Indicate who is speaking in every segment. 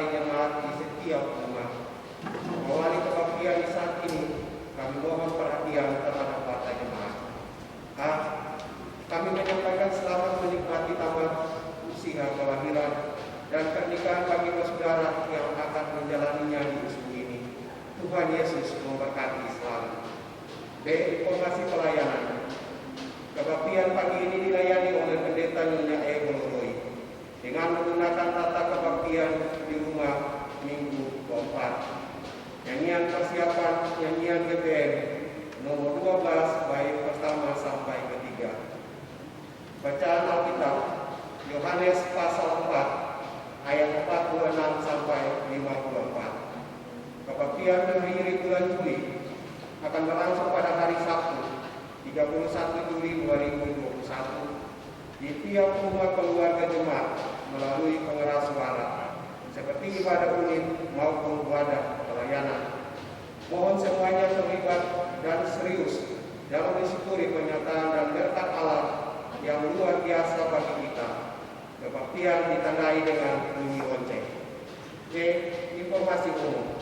Speaker 1: jemaat di setiap rumah. Mewali kebaktian di saat ini, kami mohon perhatian terhadap partai jemaat. Kami menyampaikan selamat menikmati tamat usia kelahiran dan pernikahan bagi saudara yang akan menjalaninya di usia ini. Tuhan Yesus memberkati selalu. B. Informasi pelayanan. Kebaktian pagi ini dilayani oleh pendeta Nyonya Goloroi dengan menggunakan tata kebaktian di rumah Minggu keempat. Nyanyian persiapan nyanyian GBM nomor 12 baik pertama sampai ketiga. Bacaan Alkitab Yohanes pasal 4 ayat 46 sampai 54. Kebaktian mengakhiri bulan Juli akan berlangsung pada hari Sabtu 31 Juli 2021 di tiap rumah keluarga jemaat melalui pengeras suara seperti ibadah unit maupun wadah pelayanan. Mohon semuanya terlibat dan serius dalam mensyukuri pernyataan dan berkat Allah yang luar biasa bagi kita. Kebaktian ditandai dengan bunyi lonceng. C. Informasi umum.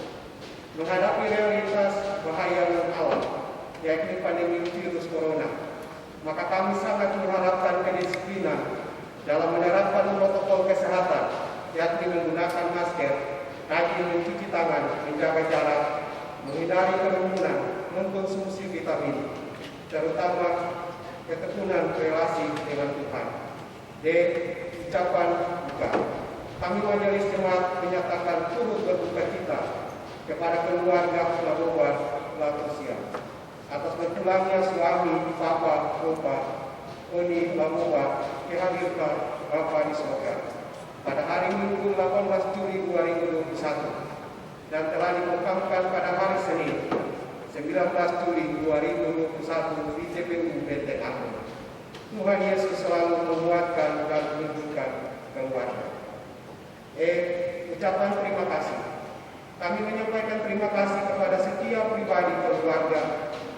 Speaker 1: Menghadapi realitas bahaya non alam, yakni pandemi virus corona, maka kami sangat mengharapkan kedisiplinan dalam menerapkan protokol kesehatan, yakni menggunakan masker, rajin mencuci tangan, menjaga jarak, menghindari kerumunan, mengkonsumsi vitamin, terutama ketekunan relasi dengan Tuhan. D. Ucapan duka. Kami majelis jemaat menyatakan turut berduka cita kepada keluarga Labuan Labusia atas berpulangnya suami Papa Opa Oni Labuan dihadirkan Bapa di surga pada hari Minggu 18 Juli 2021 dan telah dimakamkan pada hari Senin 19 Juli 2021 di TPU Benteng Agung. Tuhan Yesus selalu menguatkan dan menunjukkan keluarga. Ucapan terima kasih. Kami menyampaikan terima kasih kepada setiap pribadi keluarga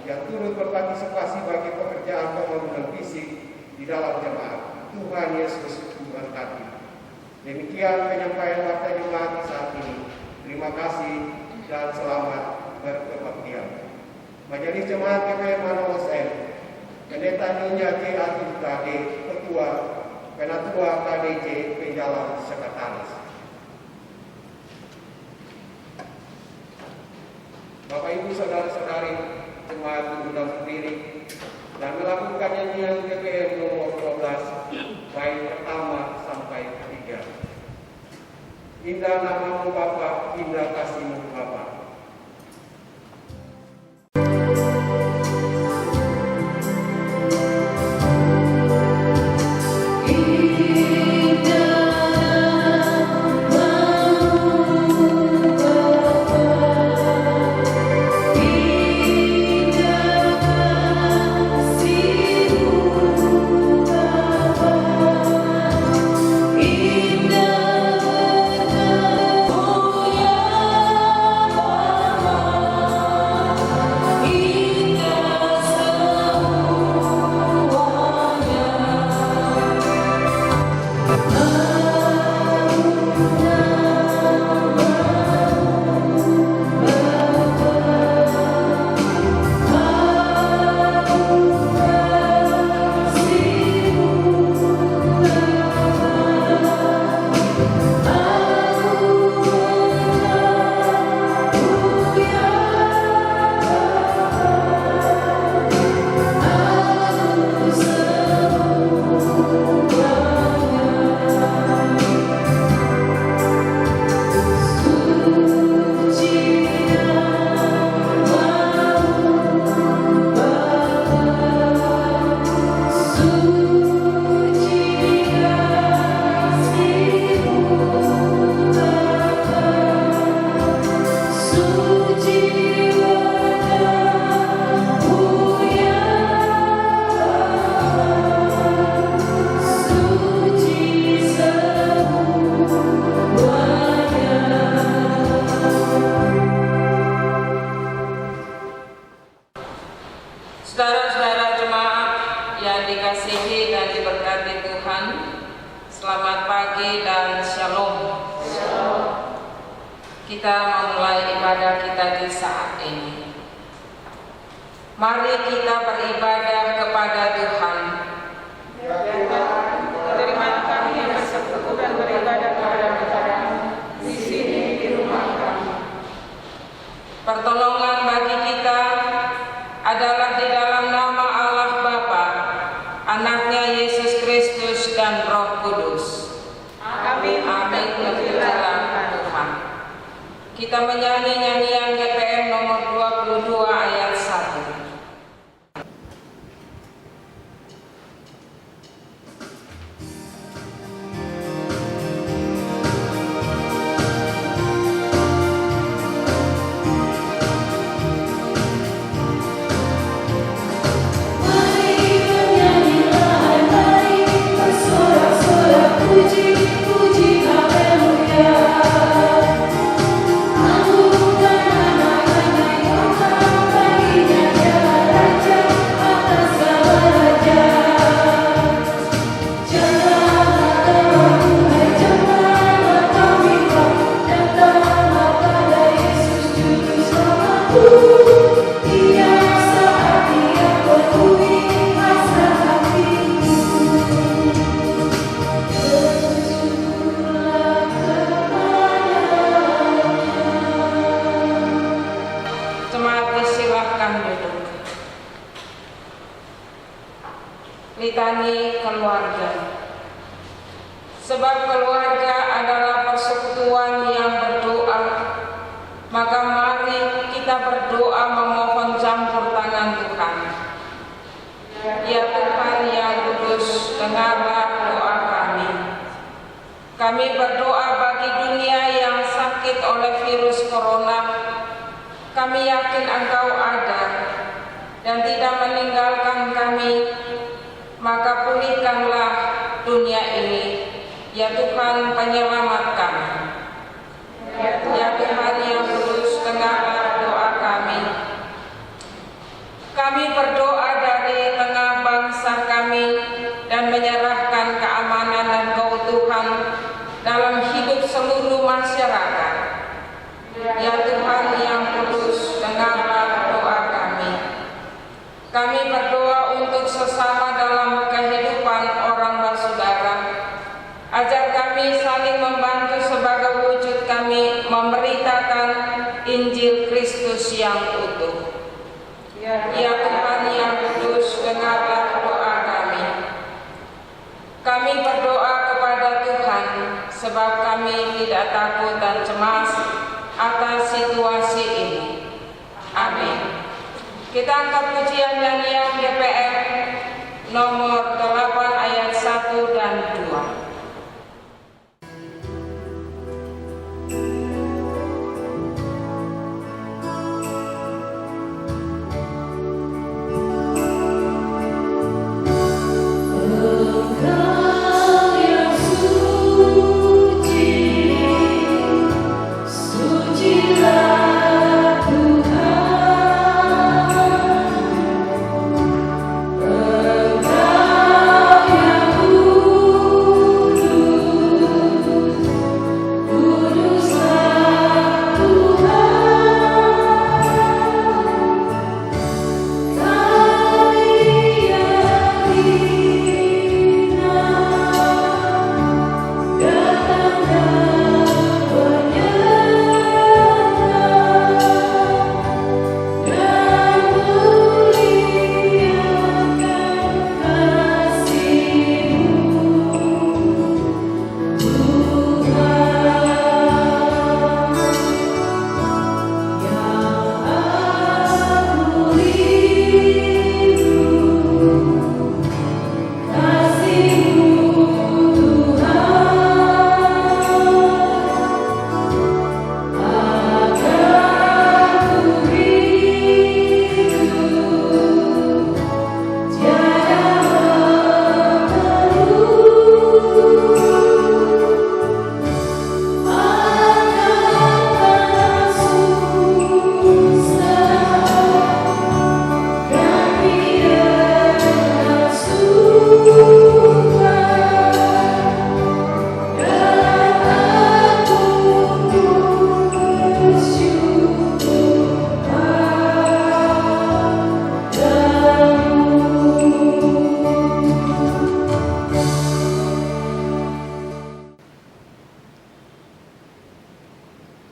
Speaker 1: yang turut berpartisipasi bagi pekerjaan pembangunan fisik di dalam jemaat. Tuhan Yesus memberkati. Demikian penyampaian partai jemaat saat ini. Terima kasih dan selamat berkebaktian. Majelis Jemaat GBM Manaus M, Pendeta Nyonya J. Atif KD, Ketua, Penatua KDJ, Penjalan Sekretaris. Bapak Ibu Saudara-saudari jemaat diundang berdiri dan melakukan nyanyian GBM nomor 12 baik pertama sampai ketiga. Indah namamu Bapa, indah kasihmu Bapa.
Speaker 2: Selamat pagi dan shalom. Kita memulai ibadah kita di saat ini. Mari kita beribadah kepada Tuhan.
Speaker 3: Ya Tuhan, terimalah kami yang bersekutu dan beribadah kepada Tuhan di sini di rumah kami.
Speaker 2: Pertolongan bagi kita adalah di dalam nama Allah Bapa, Anaknya Yesus Kristus dan Roh Kudus.
Speaker 3: Amin.
Speaker 2: Amin. Terpujilah Tuhan. Kita menyanyi nyanyian GPM nomor 22 ayat 1. Litani keluarga. Sebab keluarga adalah persekutuan yang berdoa, maka mari kita berdoa memohon campur tangan Tuhan. Ya Tuhan yang kudus, dengarlah doa kami. Kami berdoa bagi dunia yang sakit oleh virus corona. Kami yakin Engkau ada dan tidak meninggalkan kami. Maka pulihkanlah dunia ini, ya Tuhan penyelamat kami. Ya Tuhan yang kudus, dengarlah doa kami. Kami berdoa dari tengah bangsa kami dan menyerahkan keamanan dan keutuhan dalam hidup seluruh masyarakat. Ya Tuhan yang kudus, dengarlah doa kami. Kami berdoa untuk sesama dalam kehidupan orang bersaudara, agar kami saling membantu sebagai wujud kami memberitakan Injil Kristus yang utuh. Ya Tuhan yang kudus, dengarlah doa kami. Kami berdoa kepada Tuhan, sebab kami tidak takut dan cemas atas situasi ini. Amin. Kita angkat pujian nyanyian GPM nomor 8 ayat 1 dan 2.
Speaker 4: Engkau yang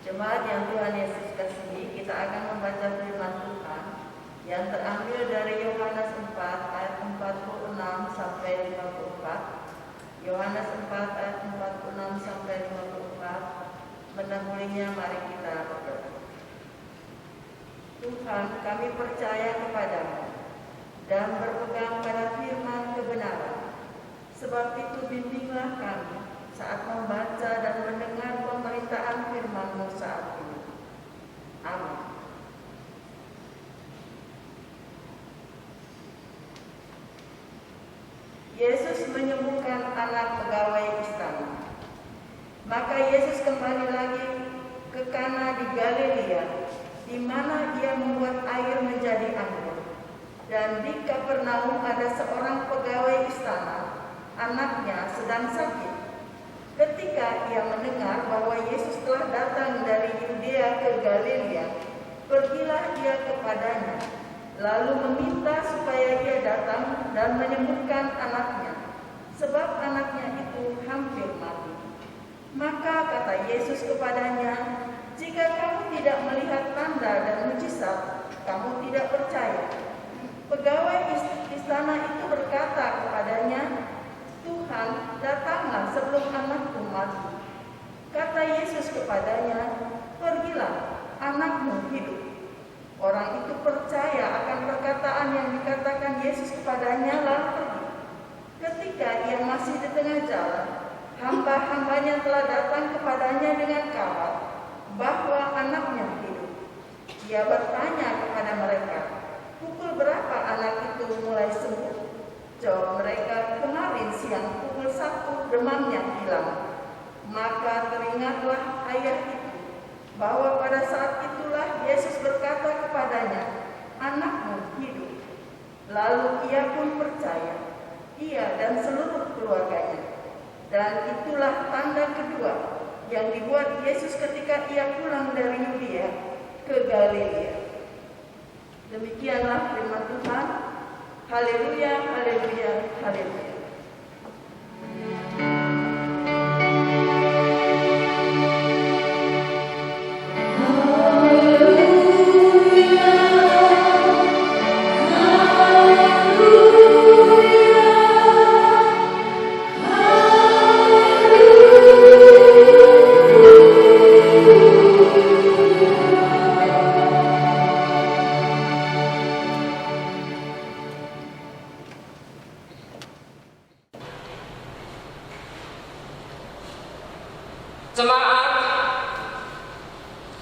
Speaker 4: Jemaat yang Tuhan Yesus kasihi, kita akan membaca firman Tuhan yang terambil dari Yohanes 4 ayat 46 sampai 54. Yohanes 4 ayat 46 sampai 54. Menemulinya mari kita berdoa. Tuhan, kami percaya kepadamu dan berpegang pada firman kebenaran. Sebab itu bimbinglah kami saat membaca dan mendengar pemberitaan firman-Mu saat ini. Amin. Yesus menyembuhkan anak pegawai istana. Maka Yesus kembali lagi ke Kana di Galilea, di mana ia membuat air menjadi anggur. Dan di Kapernaum ada seorang pegawai istana, anaknya sedang sakit. Ketika ia mendengar bahwa Yesus telah datang dari Yudea ke Galilea, pergilah ia kepadanya, lalu meminta supaya ia datang dan menyembuhkan anaknya, sebab anaknya itu hampir mati. Maka kata Yesus kepadanya, "Jika kamu tidak melihat tanda dan mujizat, kamu tidak percaya." Pegawai istana itu berkata kepadanya, "Tuhan, datanglah sebelum anakku mati." Kata Yesus kepadanya, "Pergilah, anakmu hidup." Orang itu percaya akan perkataan yang dikatakan Yesus kepadanya, lalu pergi. Ketika ia masih di tengah jalan, hamba-hambanya telah datang kepadanya dengan kabar bahwa anaknya hidup. Ia bertanya kepada mereka, "Pukul berapa anak itu mulai sembuh?" Jawab mereka, "Kemarin siang pukul 1 demamnya hilang." Maka teringatlah ayah itu bahwa pada saat itulah Yesus berkata kepadanya, "Anakmu hidup." Lalu ia pun percaya, ia dan seluruh keluarganya. Dan itulah tanda kedua yang dibuat Yesus ketika ia pulang dari Yudea ke Galilea. Demikianlah firman Tuhan. Haleluya, haleluya, haleluya.
Speaker 2: Jemaat,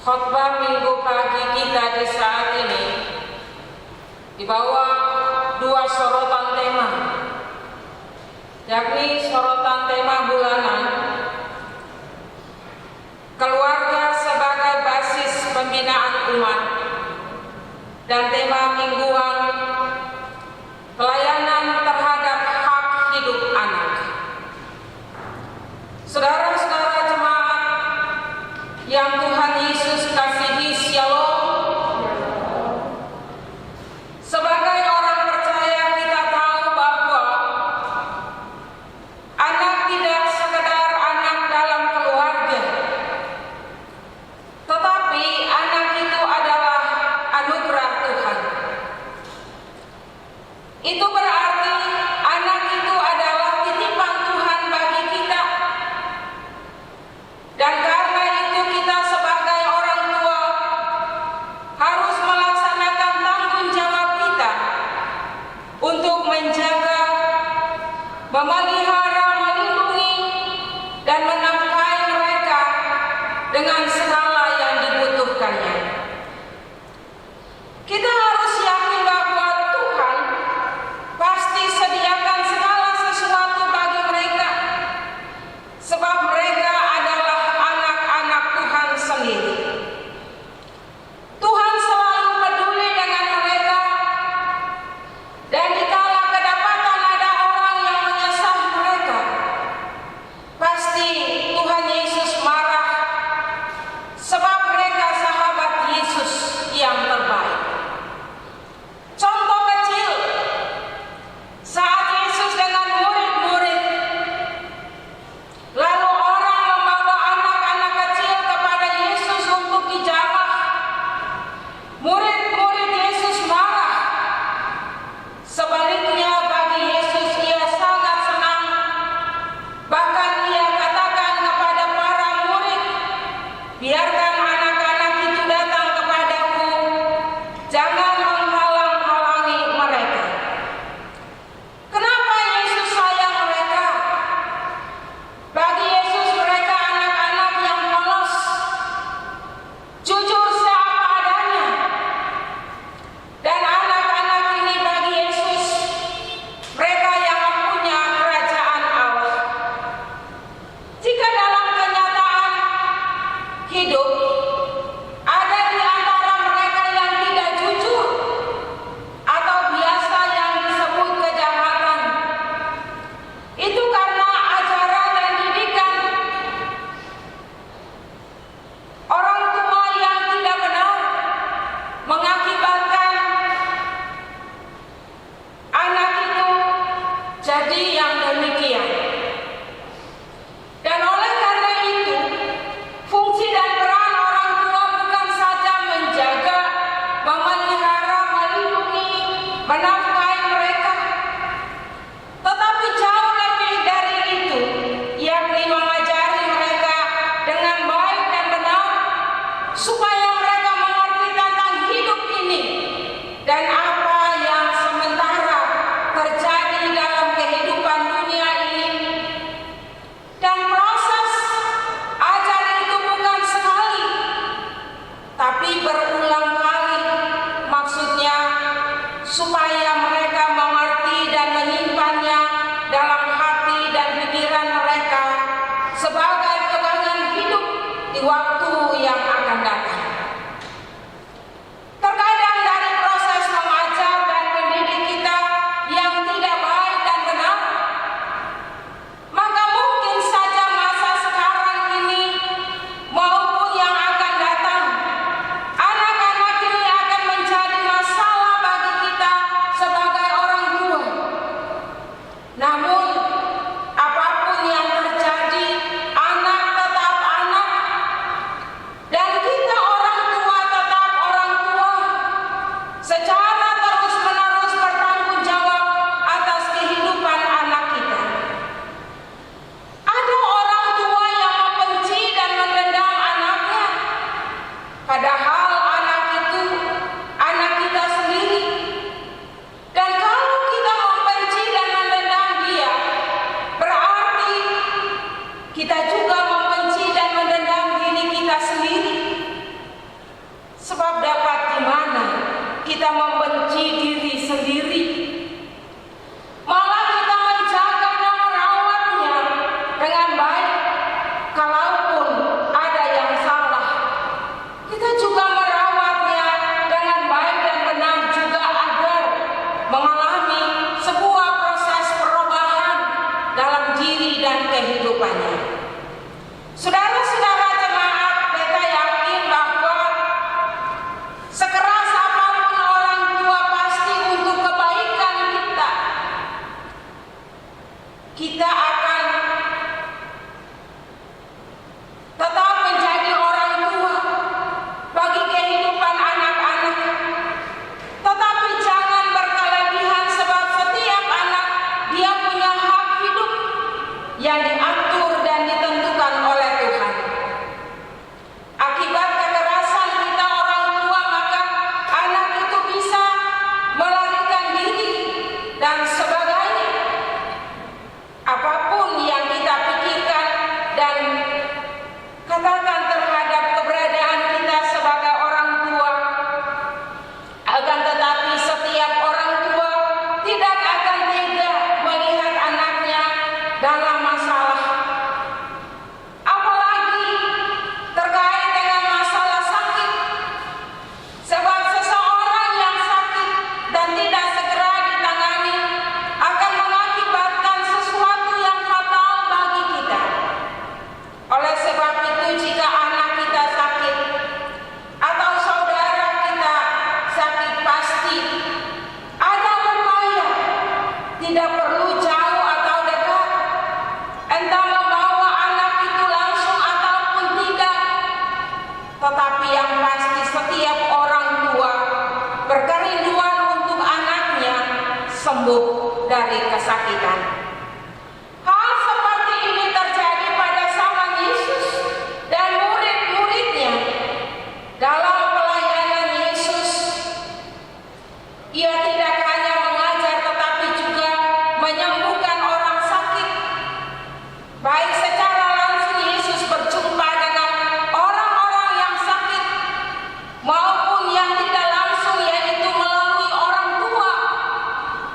Speaker 2: khotbah minggu pagi kita di saat ini di bawah dua sorotan tema, yakni sorotan tema bulanan keluarga sebagai basis pembinaan umat dan tema mingguan pelayanan terhadap hak hidup anak. Saudara-saudara jemaat yang Tuhan Yesus kasihi, Shalom. Sebagai orang percaya kita tahu bahwa anak tidak sekedar anak dalam keluarga, tetapi anak itu adalah anugerah Tuhan. Itu berarti anak itu adalah titipan Tuhan bagi kita. Dan karena itu kita sebagai orang tua ada di antara mereka yang tidak jujur atau biasa yang disebut kejahatan. Itu karena ajaran dan didikan orang tua yang tidak benar mengakibatkan anak itu jadi yang demikian. Dan oleh karena itu, fungsi dan peran orang tua bukan saja menjaga, memelihara, melindungi, menafkahi mereka, tetapi jauh lebih dari itu, yakni mengajari mereka dengan baik dan benar, supaya mereka mengerti tentang hidup ini dan apa yang sementara terjadi dalam kehidupan dunia ini. Dan proses ajar itu bukan sekali, tapi berulang kali. Maksudnya supaya mereka mengerti dan menyimpannya dalam hati dan pikiran mereka sebagai pegangan hidup di waktu yang akan datang. Terkadang dari proses mengajar dan mendidik kita yang tidak baik dan benar, maka mungkin saja masa sekarang ini maupun yang akan datang, anak-anak ini akan menjadi masalah bagi kita sebagai orang tua. Namun apapun yang terjadi, anak tetap anak, dan kita orang tua tetap orang tua, secara terus-menerus bertanggung jawab atas kehidupan anak kita. Ada orang tua yang membenci dan mendendam anaknya, padahal anak itu anak kita sendiri. Dan kalau kita membenci dan mendendam dia, berarti kita juga membenci dan mendendam diri kita sendiri. Sebab dapat di mana kita membenci diri sendiri, malah kita menjaga dan merawatnya dengan baik. Kalaupun ada yang salah, kita juga merawatnya dengan baik dan benar juga agar mengalami sebuah proses perubahan dalam diri dan kehidupannya. Saudara-saudara jemaat, beta yakin bahwa sekeras apapun orang tua pasti untuk kebaikan kita akan tetap menjadi orang tua bagi kehidupan anak-anak. Tetapi jangan berkelebihan, sebab setiap anak dia punya hak hidup yang diatur dan ditentukan oleh Tuhan. Akibat kekerasan kita orang tua, maka anak itu bisa melarikan diri dan sebagainya. Apapun yang kita pikirkan dan katakan terhadap keberadaan kita sebagai orang tua, akan tetapi setiap orang tua tidak akan tega melihat anaknya dalam masalah, apalagi terkait dengan masalah sakit. Sebab seseorang yang sakit dan tidak segera ditangani akan mengakibatkan sesuatu yang fatal bagi kita. Oleh sebab itu, jika anak kita sakit atau saudara kita sakit, pasti ada upaya, tidak perlu jauh atau dekat, entah membawa anak itu langsung ataupun tidak. Tetapi yang pasti setiap orang tua berkerinduan untuk anaknya sembuh dari kesakitan. Hal seperti ini terjadi pada zaman Yesus dan murid-muridnya. Dalam pelayanan Yesus, ia tidak hanya mengajar tetapi juga menyembuhkan orang sakit. Baik secara langsung Yesus berjumpa dengan orang-orang yang sakit, maupun yang tidak langsung, yaitu melalui orang tua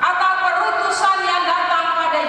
Speaker 2: atau perutusan yang datang pada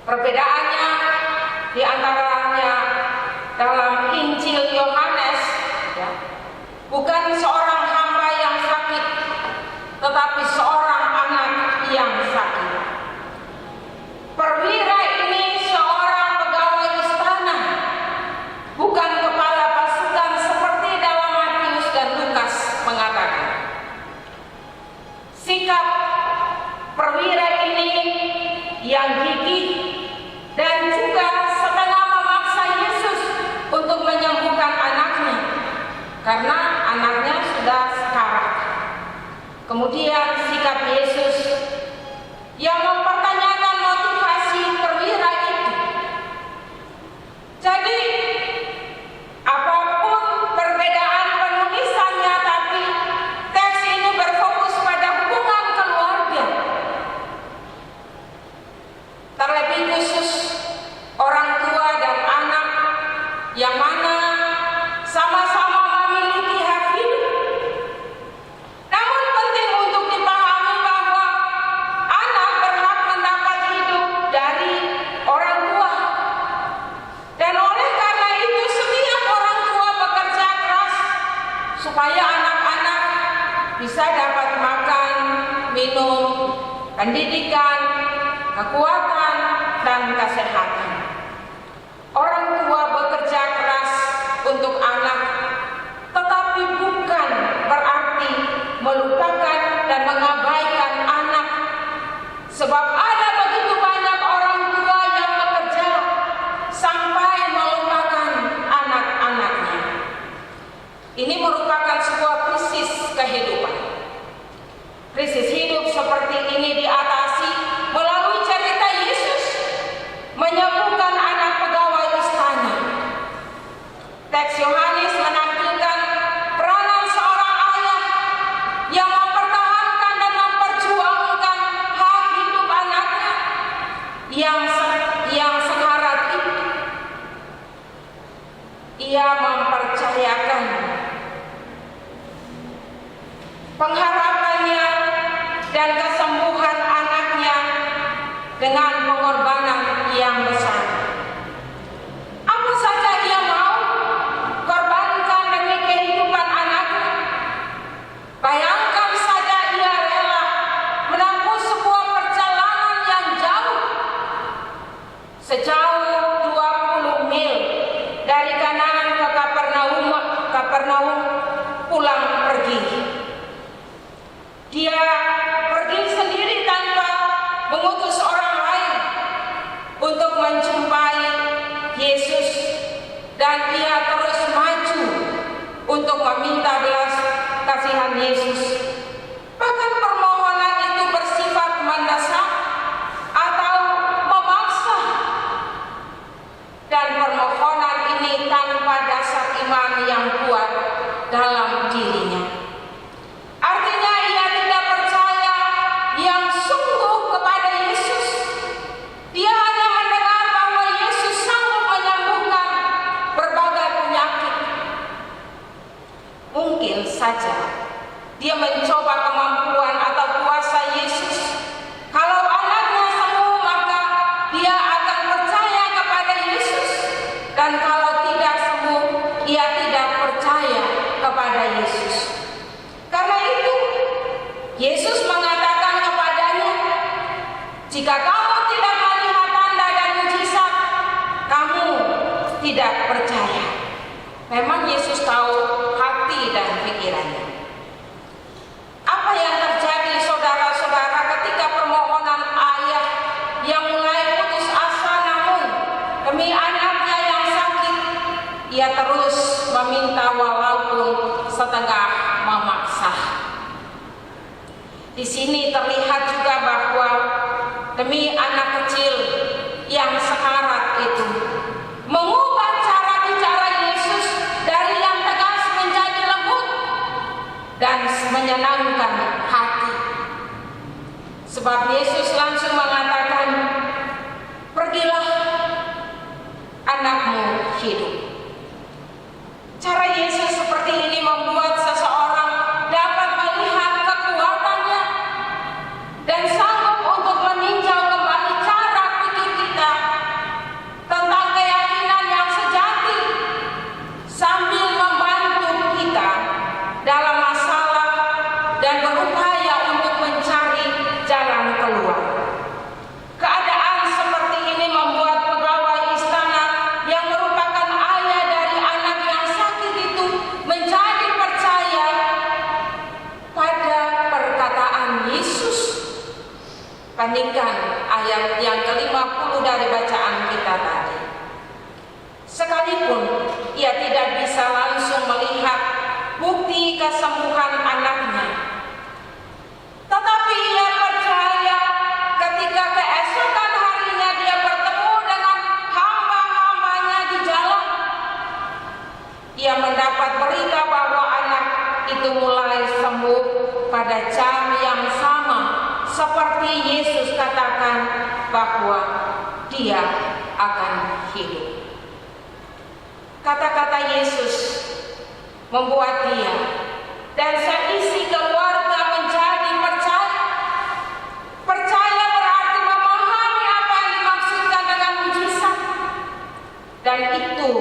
Speaker 2: Perbedaannya di antaranya dalam Injil Yohanes, ya, bukan seorang hamba yang sakit, tetapi seorang anak yang sakit. Perwira ini seorang pegawai istana, bukan kepala pasukan seperti dalam Matius dan Lukas mengatakan. Sikap perwira ini yang gigih dan juga setengah memaksa Yesus untuk menyembuhkan anaknya, karena anaknya sudah sekarat. Kemudian sikap Yesus yang mempertanyakan motivasi perwira itu. Jadi apapun perbedaan penulisannya, tapi teks ini berfokus pada hubungan keluarga. Terlebih khusus orang tua dan anak yang mana sama-sama memiliki hak hidup. Namun penting untuk dipahami bahwa anak berhak mendapat hidup dari orang tua. Dan oleh karena itu setiap orang tua bekerja keras supaya anak-anak bisa dapat makan, minum, pendidikan, kekuatan, dan kesehatan. Orang tua bekerja keras untuk anak, tetapi bukan berarti melupakan dan mengabaikan anak. Sebab ada begitu banyak orang tua yang bekerja sampai melupakan anak-anaknya. Ini merupakan sebuah krisis kehidupan. Krisis hidup seperti ini diatasi melalui cerita Yesus menyembuhkan anak pegawai istana. Teks Yohanes menampilkan peranan seorang ayah yang mempertahankan dan memperjuangkan hak hidup anaknya yang sekarat itu. Ia mempercayakan pengharapannya dan kesembuhan anaknya dengan pengorbanan yang besar. Apa saja ia mau korbankan demi kehidupan anaknya. Bayangkan saja ia rela menempuh sebuah perjalanan yang jauh, sejauh 20 mil dari Kanaan ke Kapernaum pulang pergi. Dia pergi sendiri tanpa mengutus orang lain untuk menjumpai Yesus, dan ia terus maju untuk meminta belas kasihan Yesus. Bahkan permohonan itu bersifat mendesak atau memaksa, dan permohonan ini tanpa dasar iman yang kuat dalam dirinya. Artinya ia tidak percaya yang sungguh kepada Yesus. Dia hanya mendengar bahwa Yesus sanggup menyembuhkan berbagai penyakit. Mungkin saja dia mencoba kemampuan atau kuasa Yesus. Kalau anaknya sembuh, maka dia akan percaya kepada Yesus. Dan kalau tidak sembuh, ia tidak percaya kepada Yesus. Karena itu Yesus mengatakan kepadanya, jika kamu tidak melihat tanda dan mujizat, kamu tidak percaya. Memang Yesus tahu hati dan pikirannya. Apa yang terjadi saudara-saudara ketika permohonan ayah yang mulai putus asa, namun demi anaknya yang sakit, ia terus meminta walaupun setengah memaksa. Di sini terlihat juga bahwa demi anak kecil yang sekarat itu, mengubah cara bicara Yesus dari yang tegas menjadi lembut dan menyenangkan hati. Sebab Yesus langsung mengatakan, pergilah, anakmu hidup. Cara Yesus seperti ini membuat seseorang dapat melihat kekuatannya dan sanggup untuk meninjau kembali cara pikir kita 50 dari bacaan kita tadi. Sekalipun ia tidak bisa langsung melihat bukti kesembuhan anaknya, tetapi ia percaya ketika keesokan harinya dia bertemu dengan hamba-hambanya di jalan. Ia mendapat berita bahwa anak itu mulai sembuh pada jam yang sama seperti Yesus katakan bahwa dia akan hidup. Kata-kata Yesus membuat dia dan seisi keluarga menjadi percaya. Percaya berarti memahami apa yang dimaksudkan dengan mujizat. Dan itu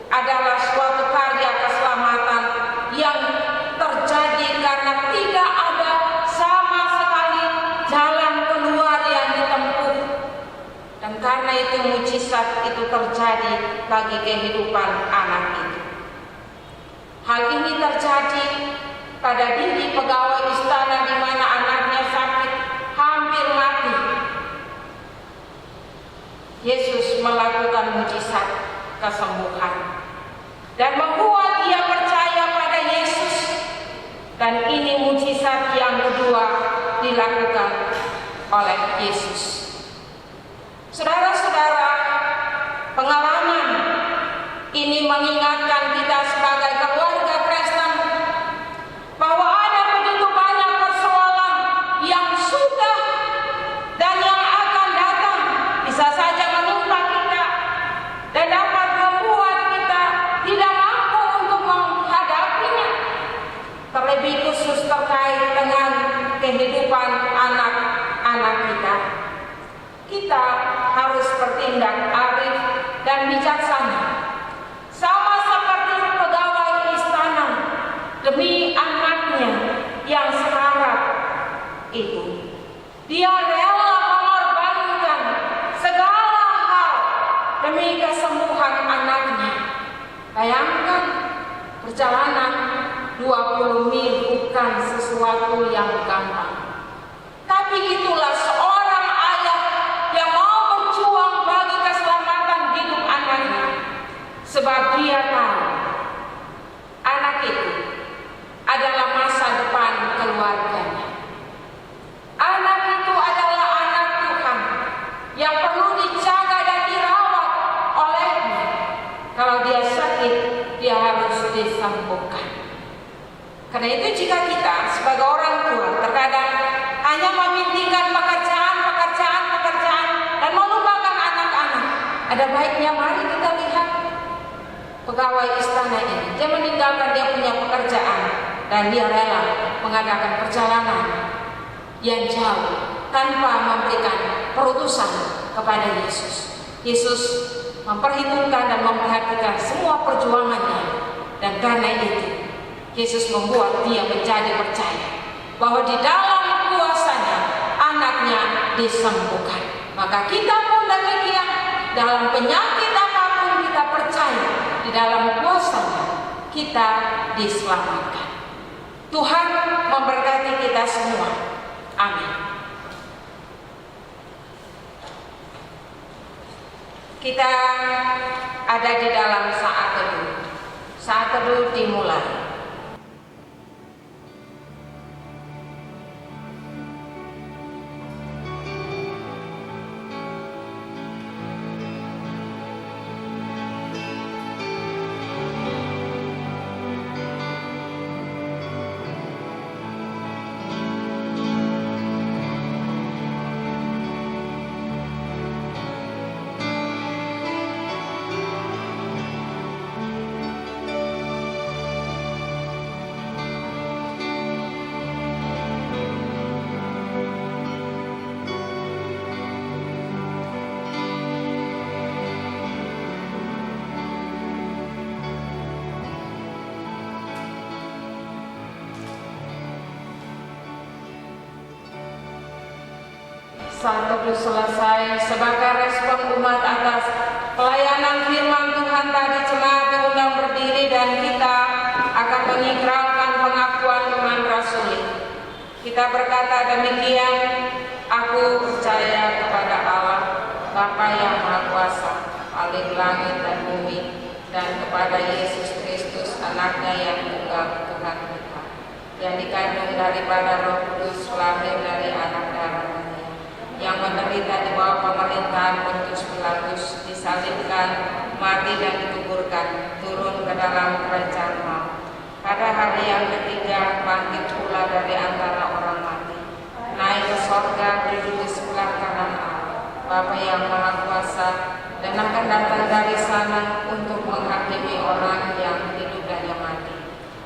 Speaker 2: adalah suatu karya keselamatan yang terjadi karena tidak ada sama sekali jalan keluar yang ditempuh. Dan karena itu mujizat itu terjadi bagi kehidupan anak itu. Hal ini terjadi pada diri pegawai istana di mana anaknya sakit hampir mati. Yesus melakukan mujizat kesembuhan dan membuat dia percaya pada Yesus. Dan ini mujizat yang kedua dilakukan oleh Yesus. Saudara-saudara, pengalaman ini mengingatkan kita sebagai keluarga Kristen bahwa ada begitu banyak persoalan yang sudah dan yang akan datang bisa saja menimpa kita dan dapat membuat kita tidak mampu untuk menghadapinya, terlebih khusus terkait dengan kehidupan anak-anak kita. Kita harus bertindak arif dan bijaksana, sama seperti pegawai istana demi anaknya yang sekarat itu. Dia rela mengorbankan segala hal demi kesembuhan anaknya. Bayangkan, perjalanan 20 mil bukan sesuatu yang gampang. Tapi itulah seorang ayah yang mau berjuang bagi keselamatan hidup anaknya, sebab dia tahu anak itu adalah masa depan keluarganya. Anak itu adalah anak Tuhan yang perlu dijaga dan dirawat olehnya. Kalau dia sakit, dia harus disembuhkan. Karena itu jika kita sebagai orang tua terkadang hanya mementingkan pekerjaan dan melupakan anak-anak, ada baiknya mari kita lihat pegawai istana ini. Dia meninggalkan dia punya pekerjaan dan dia rela mengadakan perjalanan yang jauh tanpa memberikan perutusan kepada Yesus. Yesus memperhitungkan dan memperhatikan semua perjuangannya, dan karena itu Yesus membuat dia menjadi percaya bahwa di dalam kuasanya anaknya disembuhkan. Maka kita pun demikian, dalam penyakit apapun kita percaya di dalam kuasanya kita diselamatkan. Tuhan memberkati kita semua. Amin. Kita ada di dalam saat teduh. Saat teduh dimulai. Saat teduh selesai, sebagai respon umat atas pelayanan firman Tuhan tadi, jemaat diundang berdiri dan kita akan mengikrarkan pengakuan iman rasuli. Kita berkata demikian, aku percaya kepada Allah, Bapa yang Maha Kuasa, Paling langit dan bumi, dan kepada Yesus Kristus, Anaknya yang tunggal Tuhan kita, yang dikandung daripada Roh Kudus, lahir dari anak darah Maria, yang menderita di bawah pemerintahan Pontius Pilatus, disalibkan, mati dan dikuburkan, turun ke dalam kerajaan maut. Pada hari yang ketiga bangkit pula dari antara orang mati, naik ke sorga, duduk di sebelah kanan Allah, Bapa yang Maha Kuasa, dan akan datang dari sana untuk menghakimi orang yang hidup dan yang mati.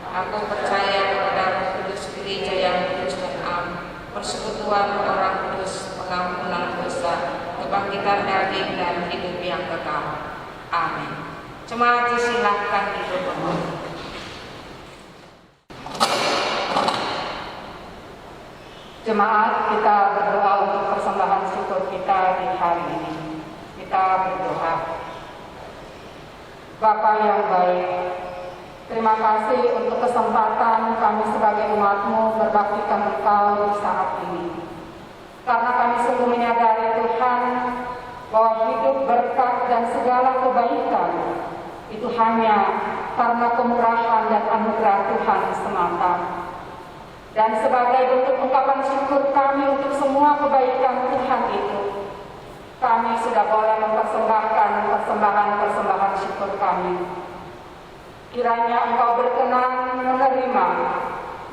Speaker 2: Aku percaya kepada Roh Kudus, Gereja yang kudus dan am, persekutuan orang kudus, pengampunan dosa, kebangkitan daging dan hidup yang kekal. Amin. Jemaat disilahkan duduk.
Speaker 3: Jemaat, kita berdoa untuk persembahan syukur kita di hari ini. Kita berdoa. Bapa yang baik, terima kasih untuk kesempatan kami sebagai umat-Mu berbaktikan Engkau di saat ini. Karena kami sungguh menyadari Tuhan bahwa hidup berkat dan segala kebaikan itu hanya karena kemurahan dan anugerah Tuhan semata. Dan sebagai bentuk ungkapan syukur kami untuk semua kebaikan Tuhan itu, kami sudah boleh mempersembahkan persembahan syukur kami. Kiranya Engkau berkenan menerima,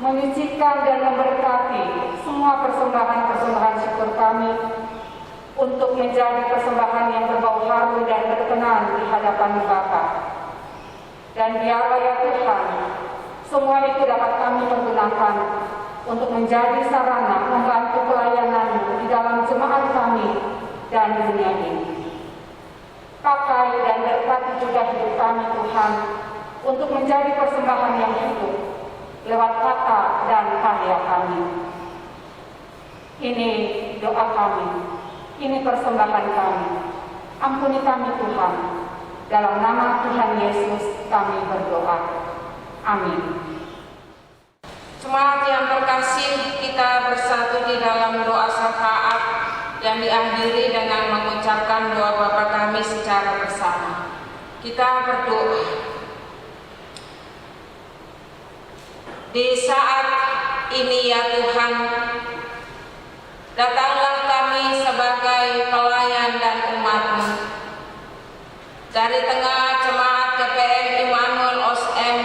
Speaker 3: menyucikan dan memberkati semua persembahan syukur kami untuk menjadi persembahan yang berbau harum dan berkenan di hadapan Bapa. Dan biarlah ya Tuhan, semua itu dapat kami pergunakan untuk menjadi sarana membantu pelayanan-Mu di dalam jemaat kami dan dunia ini. Pakai dan berkati juga hidup kami Tuhan untuk menjadi persembahan yang hidup lewat kata dan karya kami. Ini doa kami, ini persembahan kami. Ampuni kami Tuhan, dalam nama Tuhan Yesus kami berdoa. Amin.
Speaker 2: Jemaat yang terkasih, kita bersatu di dalam doa syafaat yang diakhiri dengan mengucapkan doa Bapa kami secara bersama. Kita berdoa. Di saat ini ya Tuhan, datanglah kami sebagai pelayan dan umat-Mu dari tengah jemaat GPM Immanuel OSM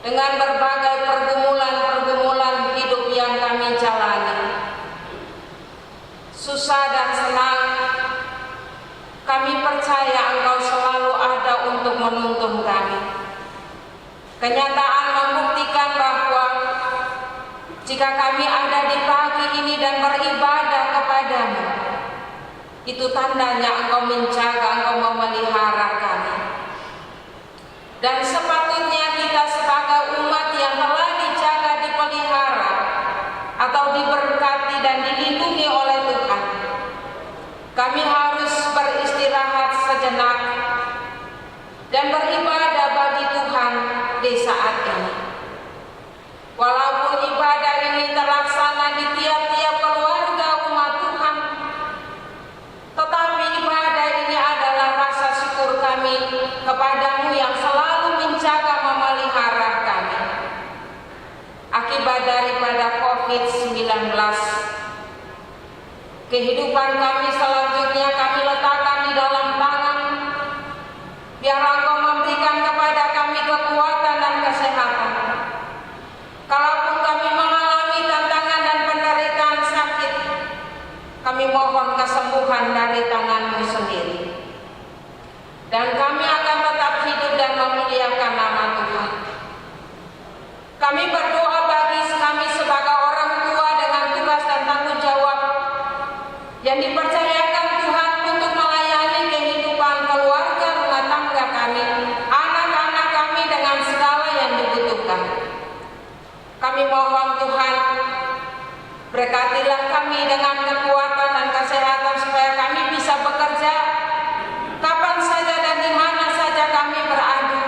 Speaker 2: dengan berbagai pergumulan hidup yang kami jalani. Susah dan senang, kami percaya Engkau selalu ada untuk menuntun kami. Kenyataan membuktikan bahwa jika kami ada di pagi ini dan beribadah kepada-Mu, itu tandanya Engkau menjaga, Engkau memelihara kami. Dan sepatutnya kita sebagai umat yang telah dijaga, dipelihara, atau diberkati dan dilindungi oleh Tuhan, kami harus beristirahat sejenak dan beribadah bagi Tuhan di saat ini. Walaupun ibadah ini terlaksana di tiap-tiap keluarga umat Tuhan, tetapi ibadah ini adalah rasa syukur kami kepada-Mu yang selalu menjaga, memelihara kami. Akibat daripada COVID-19, kehidupan kami selanjutnya kami letakkan di dalam tangan. Biar Engkau memberikan kepada kami kekuatan dan kesehatan. Kalaupun kami mengalami tantangan dan penderitaan sakit, kami mohon kesembuhan dari tangan-Mu sendiri. Dan kami akan tetap hidup dan memuliakan nama Tuhan. Kami berdoa bagi kami sebagai orang tua dengan tugas dan tanggung jawab yang dipercayakan Tuhan untuk melayani kehidupan keluarga rumah tangga kami, anak-anak kami dengan segala yang dibutuhkan. Kami mohon Tuhan, berkatilah kami dengan kekuatan dan kesehatan supaya kami bisa bekerja kapan saja dan di mana saja kami berada,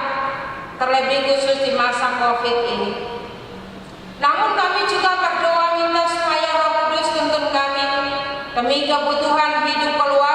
Speaker 2: terlebih khusus di masa COVID ini. Namun kami juga berdoa minta supaya Roh Kudus tuntun kami demi kebutuhan hidup keluarga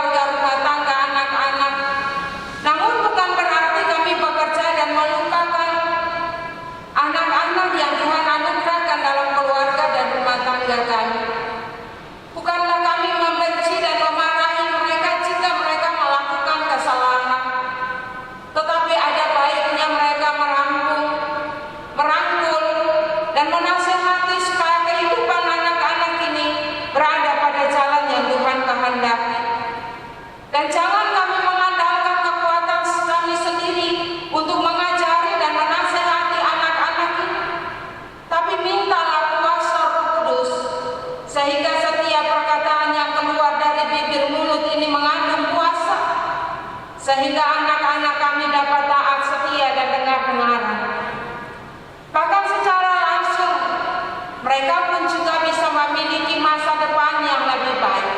Speaker 2: Dan jangan kami mengandalkan kekuatan kami sendiri untuk mengajari dan menasehati anak-anak ini, tapi mintalah kuasa Roh Kudus, sehingga setiap perkataan yang keluar dari bibir mulut ini mengandung kuasa, sehingga anak-anak kami dapat taat, setia, dan dengar-dengaran. Bahkan secara langsung, mereka pun juga bisa memiliki masa depan yang lebih baik.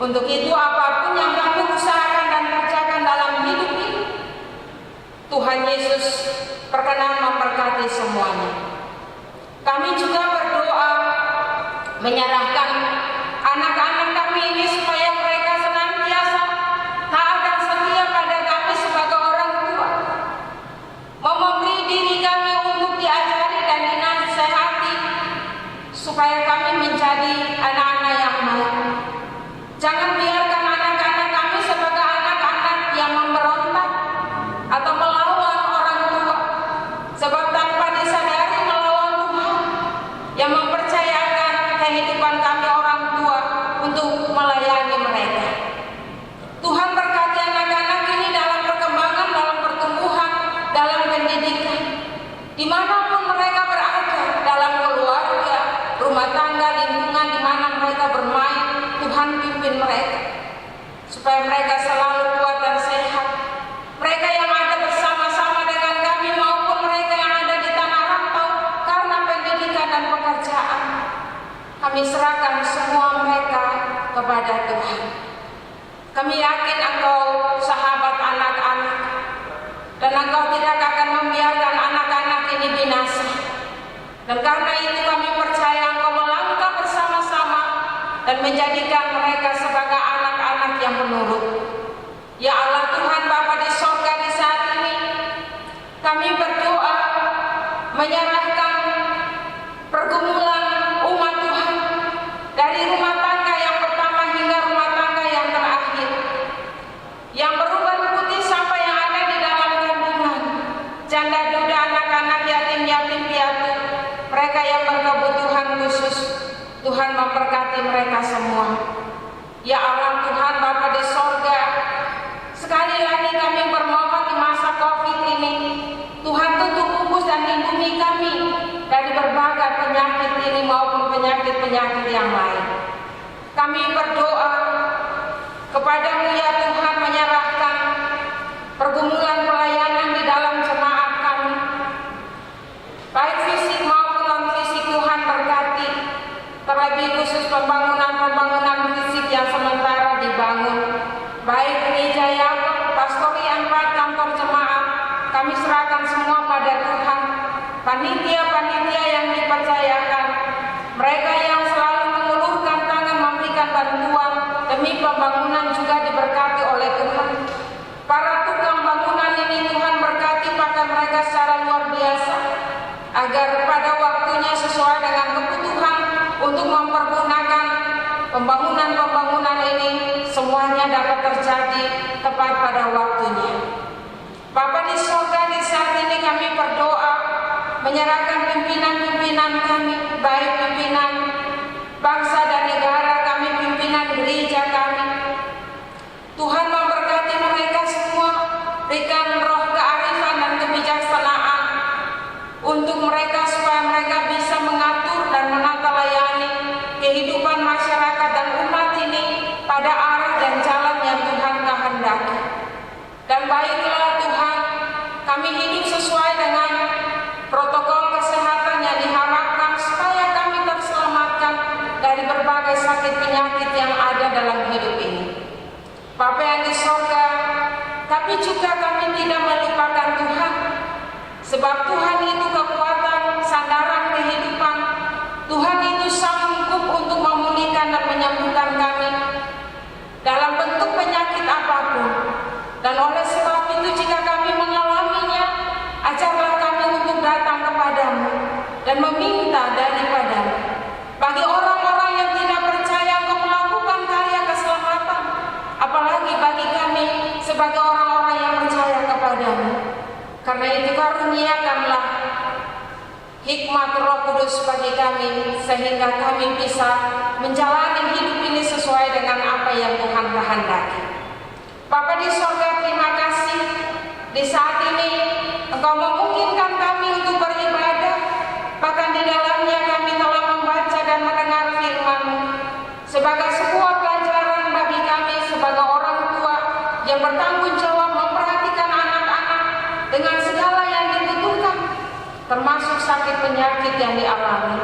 Speaker 2: Untuk itu, apapun yang kami usahakan dan kerjakan dalam hidup ini, Tuhan Yesus berkenan memberkati semuanya. Kami juga berdoa menyerahkan anak-anak kami ini supaya mereka senantiasa taat dan setia pada kami sebagai orang tua, memberi diri kami untuk diajari dan dinasehati supaya kami menjadi anak-anak yang baik. Jangan biarkan anak-anak kami sebagai anak-anak yang memberontak atau melawan orang tua, sebab tanpa disadari melawan Tuhan yang mempercayakan kehidupan kami orang tua untuk melayani mereka. Tuhan berkati anak-anak ini dalam perkembangan, dalam pertumbuhan, dalam pendidikan, dimanapun mereka berada, dalam keluarga, rumah tangga, lingkungan di mana mereka bermain. Tuhan pimpin mereka supaya mereka selalu kuat dan sehat. Mereka yang ada bersama-sama dengan kami maupun mereka yang ada di tanah rantau karena pendidikan dan pekerjaan, kami serahkan semua mereka kepada Tuhan. Kami yakin Engkau sahabat anak-anak, dan Engkau tidak akan membiarkan anak-anak ini binasa. Dan karena itu kami percaya Engkau melangkah bersama-sama dan menjadikan mereka sebagai anak-anak yang penurut. Ya Allah Tuhan Bapa di sorga, di saat ini kami berdoa menyerahkan pergumulan umat Tuhan dari rumah tangga yang pertama hingga rumah tangga yang terakhir, yang berubah putih sampai yang ada di dalam kandungan, janda duda, anak-anak yatim piatu, mereka yang berkebutuhan khusus. Tuhan memberkati mereka semua. Ya Allah Tuhan Bapa di sorga, sekali lagi kami bermohon di masa COVID ini, Tuhan tutup bungkus dan lindungi kami dari berbagai penyakit ini maupun penyakit-penyakit yang lain. Kami berdoa kepada-Mu ya Tuhan, menyerahkan pergumulan pelayanan di dalam jemaat kami, baik fisik maupun non-fisik. Tuhan berkati, terlebih khusus pembangunan fisik yang sementara dibangun, baik gereja Yakub, pastori 4, kantor jemaat, kami serahkan semua pada Tuhan. Panitia-panitia yang dipercayakan, mereka yang selalu mengulurkan tangan memberikan bantuan demi pembangunan juga diberkati oleh Tuhan. Para tukang bangunan ini Tuhan berkati, pakai mereka secara luar biasa, agar pada waktunya sesuai dengan kebutuhan untuk mempergunakan pembangunan ini semuanya dapat terjadi tepat pada waktunya. Bapa di surga, di saat ini kami berdoa menyerahkan pimpinan-pimpinan kami, baik pimpinan bangsa dan negara kami, pimpinan gereja kami. Tuhan memberkati mereka semua, berikan roh kearifan dan kebijaksanaan untuk mereka supaya mereka bisa mengatur dan menata layani kehidupan masyarakat dan umat ini pada arah dan jalan yang Tuhan kehendaki. Dan baiklah Tuhan, kami hidup sesuai dengan protokol kesehatan yang diharapkan supaya kami terselamatkan dari berbagai sakit penyakit yang ada dalam hidup ini. Bapa yang di sorga, tapi juga kami tidak melupakan Tuhan, sebab Tuhan itu kekuatan, sandaran kehidupan. Tuhan itu sanggup untuk memulihkan dan menyembuhkan kami dalam bentuk penyakit apapun. Dan oleh sebab itu jika kami mengalaminya, ajarlah kami untuk datang kepadamu dan meminta daripadamu. Bagi orang-orang yang tidak percaya Engkau melakukan karya keselamatan, apalagi bagi kami sebagai orang-orang yang percaya kepadamu. Karena itu karuniakanlah hikmat Roh Kudus bagi kami, sehingga kami bisa menjalani hidup ini sesuai dengan apa yang Tuhan kehendaki. Di saat ini Engkau memungkinkan kami untuk beribadah, bahkan di dalamnya kami telah membaca dan mendengar firman-Mu sebagai sebuah pelajaran bagi kami sebagai orang tua yang bertanggung jawab memperhatikan anak-anak dengan segala yang dibutuhkan, termasuk sakit penyakit yang dialami.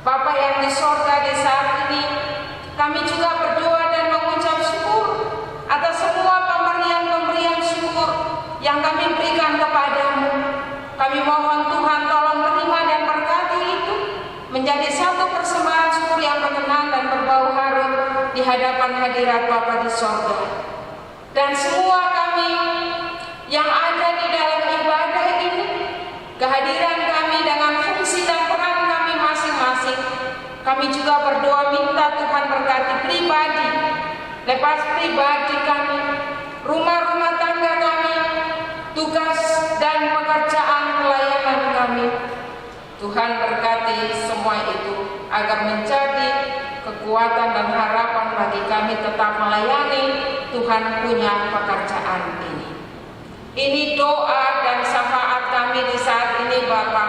Speaker 2: Bapa yang di sorga, di saat ini kami juga berdoa dan mengucap syukur atas semua pemberian-pemberian syukur yang kami berikan kepadamu. Kami mohon Tuhan tolong terima dan berkati itu menjadi satu persembahan syukur yang berkenan dan berbau harum di hadapan hadirat Bapa di sorga. Dan semua kami yang ada di dalam ibadah ini, kehadiran kami dengan fungsi dan peran kami masing-masing, kami juga berdoa minta Tuhan berkati pribadi, lepas pribadi kami, rumah-rumah tangga kami, tugas dan pekerjaan pelayanan kami. Tuhan berkati semua itu agar menjadi kekuatan dan harapan bagi kami tetap melayani Tuhan punya pekerjaan ini. Ini doa dan syafaat kami di saat ini Bapa.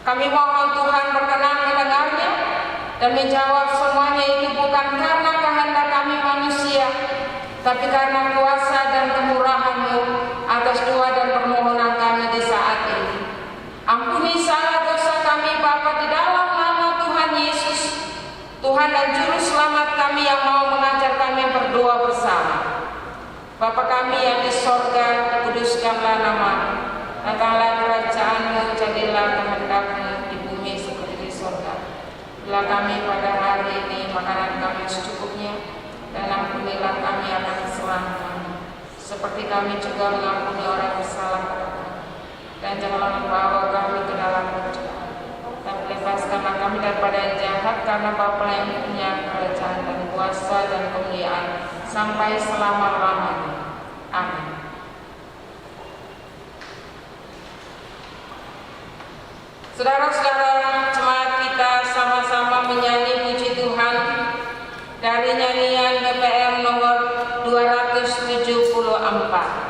Speaker 2: Kami mohon Tuhan berkenan mendengarnya dan menjawab semuanya ini bukan karena kehendak kami manusia, tapi karena kuasa dan kemurahan-Mu atas doa dan permohonan kami di saat ini. Ampuni salah dosa kami Bapa di dalam nama Tuhan Yesus, Tuhan dan Juru Selamat kami yang mau mengajar kami berdoa bersama. Bapa kami yang di sorga, dikuduskanlah nama-Mu. Datanglah kerajaan-Mu, jadilah kehendak-Mu di bumi seperti di sorga. Berilah kami pada hari ini makanan kami secukupnya, dan ampunilah kami akan kesalahan kami, seperti kami juga mengampuni orang yang bersalah kepada kami. Dan janganlah membawa kami ke dalam pencobaan, dan lepaskanlah kami daripada yang jahat, karena Bapa yang punya kerajaan dan kuasa dan kemuliaan sampai selama-lamanya. Amin. Saudara-saudara jemaat kita sama-sama menyanyi puji Tuhan dari nyanyian BPM nomor 274.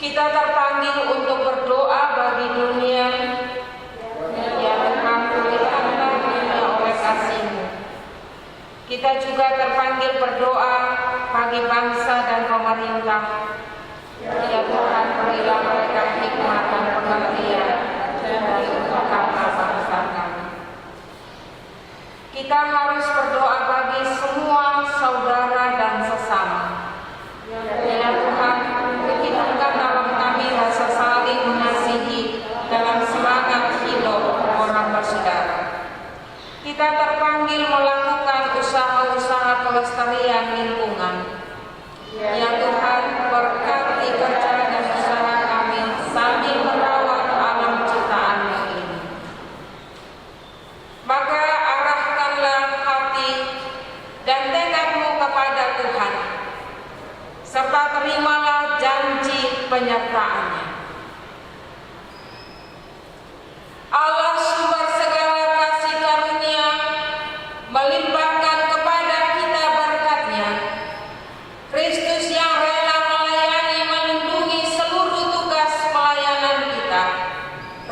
Speaker 2: Kita terpanggil untuk berdoa bagi dunia yang Tuhan pulihkanlah oleh kasih-Mu. Kita juga terpanggil berdoa bagi bangsa dan pemerintah. Ya Tuhan, berilah mereka hikmat dan pengertian dari untuk bangsa kami. Kita harus berdoa bagi semua saudara dan sesama. Ya Tuhan, hidupkan dalam kami rasa saling mengasihi dalam semangat hidup orang bersaudara. Kita terpanggil melakukan usaha-usaha pelestarian lingkungan. Ya Tuhan, berkati kerja dan usaha kami sambil merawat alam ciptaan-Mu ini. Maka arahkanlah hati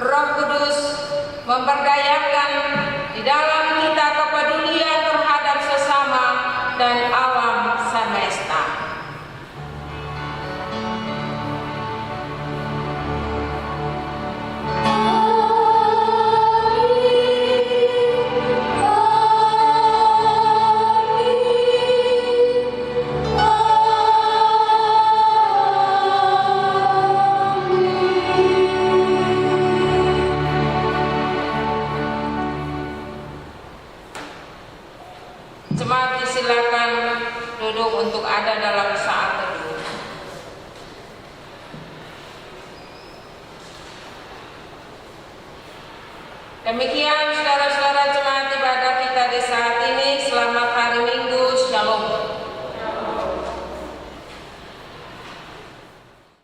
Speaker 2: Roh Kudus memberdayakan di dalam kita kepedulian terhadap sesama dan alam semesta. Jemaat disilakan duduk untuk ada dalam saat teduh. Demikian saudara-saudara jemaat ibadah kita di saat ini. Selamat hari Minggu. Shalom.